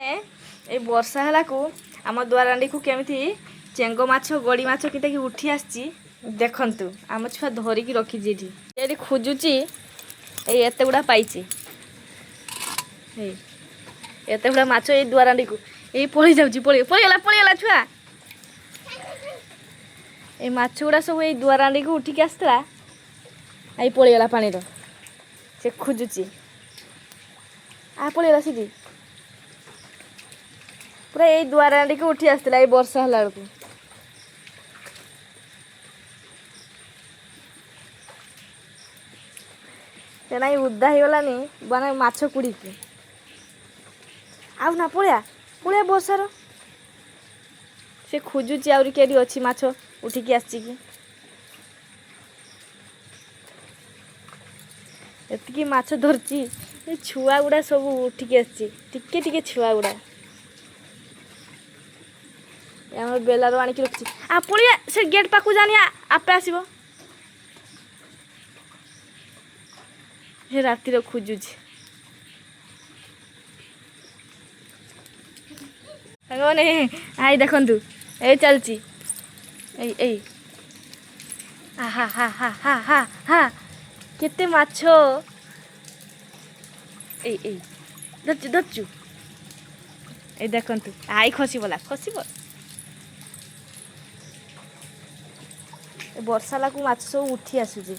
ए वर्षा है आम द्वारांडी को केमी चेंग माछ गड़ी माछ कि उठी आसी देखु आम छुआ धरिकी रखी ये खोजुची एत गुड़ा पाई एत गुड़ा माछ ये द्वारांडी को ये पड़ी जाऊँगी पड़ीगला छुआ ये माछ गुड़ा सब ये द्वारांडी को उठिक आसला आई पड़ीगला पानी से खोजुची आ पड़ीगला सीधी पूरा यही द्वारांडी को उठी आसला ये वर्षा है बेलू तेना उदा हो गलानी बना माछ कुड़ी आउ ना पलिया पलिया वर्षार से खोजुची आउरी केडी अच्छी माछ उठिकी आसी एतिकी माछ धरची ये छुआ गुड़ा सब उठिकी आसी टिके टिके छुआ गुड़ा आम बेलारू आणिकी रखी आ पलिया से गेट पाखु जानी आपे आसब हे रातिर खोजुची मैंने आई देखु ये चलची हा हा हा हा हा हा केते माछ धरचु धरचु ये देखु आई खसीबला खसीब वर्षा लागू माछ सब उठी आसुची